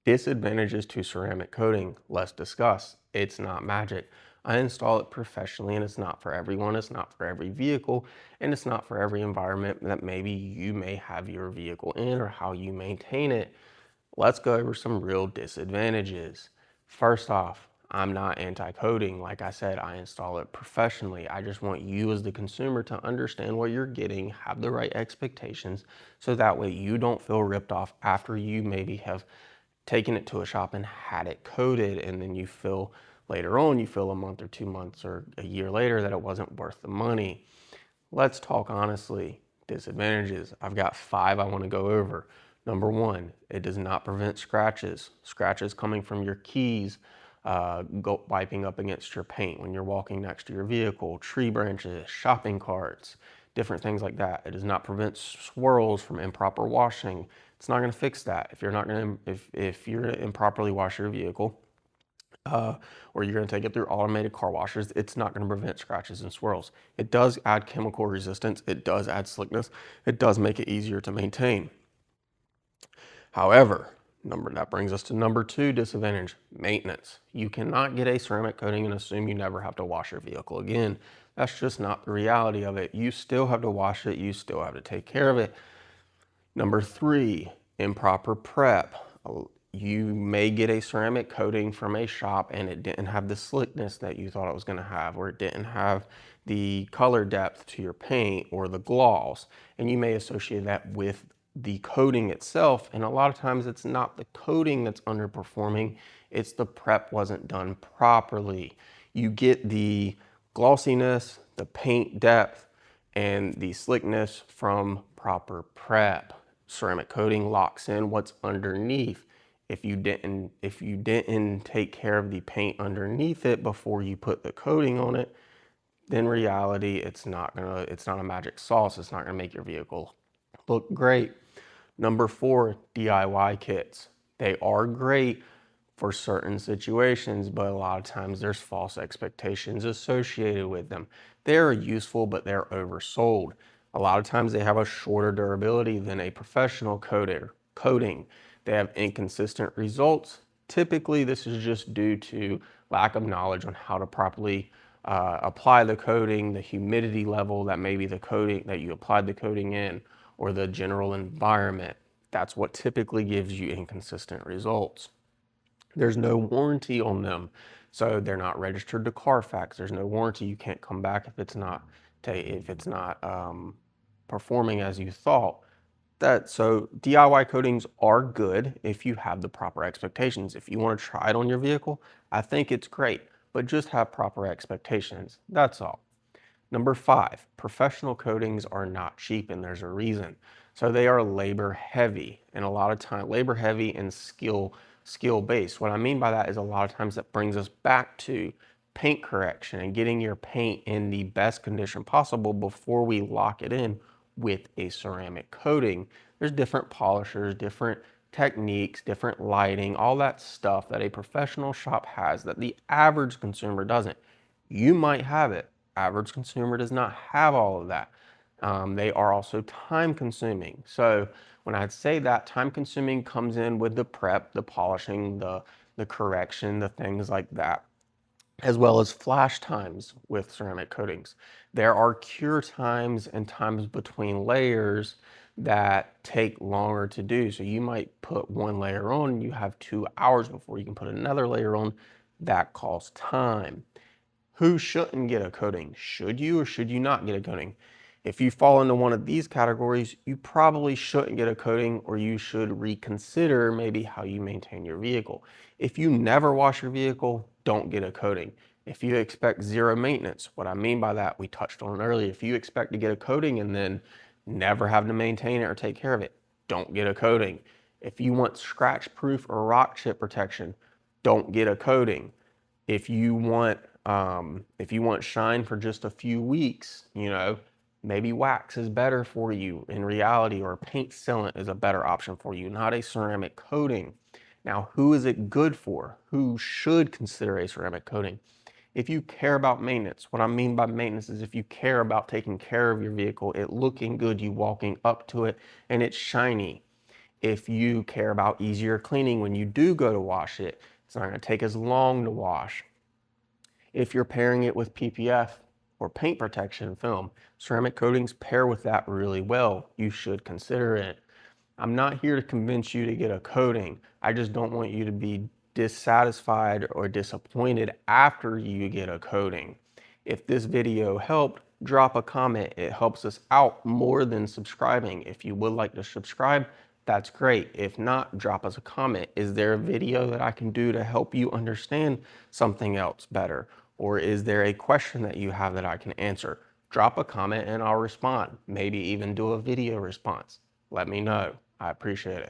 Disadvantages to ceramic coating, let's discuss. It's not magic. I install it professionally and it's not for everyone, it's not for every vehicle, and it's not for every environment that maybe you may have your vehicle in or how you maintain it. Let's go over some real disadvantages. First off, I'm not anti-coating. Like I said, I install it professionally. I just want you as the consumer to understand what you're getting, have the right expectations, so that way you don't feel ripped off after you maybe have taken it to a shop and had it coated, and then you feel later on, you feel a month or 2 months or a year later that it wasn't worth the money. Let's talk honestly. Disadvantages. I've got 5 I want to go over. Number 1, it does not prevent scratches. Scratches coming from your keys, wiping up against your paint when you're walking next to your vehicle, tree branches, shopping carts, different things like that. It does not prevent swirls from improper washing. It's not going to fix that. If you're not going to, if you're going to improperly wash your vehicle, or you're going to take it through automated car washers, it's not going to prevent scratches and swirls. It does add chemical resistance. It does add slickness. It does make it easier to maintain. However, that brings us to number 2 disadvantage, maintenance. You cannot get a ceramic coating and assume you never have to wash your vehicle again. That's just not the reality of it. You still have to wash it. You still have to take care of it. Number 3, improper prep. You may get a ceramic coating from a shop and it didn't have the slickness that you thought it was going to have, or it didn't have the color depth to your paint or the gloss, and you may associate that with the coating itself. And a lot of times it's not the coating that's underperforming, it's the prep wasn't done properly. You get the glossiness, the paint depth, and the slickness from proper prep. Ceramic coating locks in what's underneath. If you didn't take care of the paint underneath it before you put the coating on it, then reality, it's not a magic sauce. It's not gonna make your vehicle look great. Number 4, DIY kits. They are great for certain situations, but a lot of times there's false expectations associated with them. They're useful, but they're oversold. A lot of times they have a shorter durability than a professional coating. They have inconsistent results. Typically, this is just due to lack of knowledge on how to properly apply the coating, the humidity level that maybe the coating that you applied the coating in, or the general environment. That's what typically gives you inconsistent results. There's no warranty on them, so they're not registered to Carfax. There's no warranty. You can't come back if it's not performing as you thought. So DIY coatings are good if you have the proper expectations. If you want to try it on your vehicle, I think it's great, but just have proper expectations. That's all. Number 5, professional coatings are not cheap, and there's a reason. So they are labor heavy, and a lot of time labor heavy and skill based. What I mean by that is a lot of times that brings us back to paint correction and getting your paint in the best condition possible before we lock it in with a ceramic coating. There's different polishers, different techniques, different lighting, all that stuff that a professional shop has that the average consumer doesn't. You might have it. Average consumer does not have all of that. They are also time consuming. So when I say that, time consuming comes in with the prep, the polishing, the correction, the things like that, as well as flash times with ceramic coatings. There are cure times and times between layers that take longer to do. So you might put one layer on and you have 2 hours before you can put another layer on. That costs time. Who shouldn't get a coating? Should you or should you not get a coating? If you fall into one of these categories, you probably shouldn't get a coating, or you should reconsider maybe how you maintain your vehicle. If you never wash your vehicle, don't get a coating. If you expect zero maintenance, what I mean by that, we touched on it earlier. If you expect to get a coating and then never have to maintain it or take care of it, don't get a coating. If you want scratch proof or rock chip protection, don't get a coating. If you want shine for just a few weeks, maybe wax is better for you in reality, or paint sealant is a better option for you, not a ceramic coating. Now, who is it good for? Who should consider a ceramic coating? If you care about maintenance, what I mean by maintenance is if you care about taking care of your vehicle, it looking good, you walking up to it, and it's shiny. If you care about easier cleaning when you do go to wash it, it's not going to take as long to wash. If you're pairing it with PPF or paint protection film, ceramic coatings pair with that really well. You should consider it. I'm not here to convince you to get a coating. I just don't want you to be dissatisfied or disappointed after you get a coating. If this video helped, drop a comment. It helps us out more than subscribing. If you would like to subscribe, that's great. If not, drop us a comment. Is there a video that I can do to help you understand something else better? Or is there a question that you have that I can answer? Drop a comment and I'll respond. Maybe even do a video response. Let me know. I appreciate it.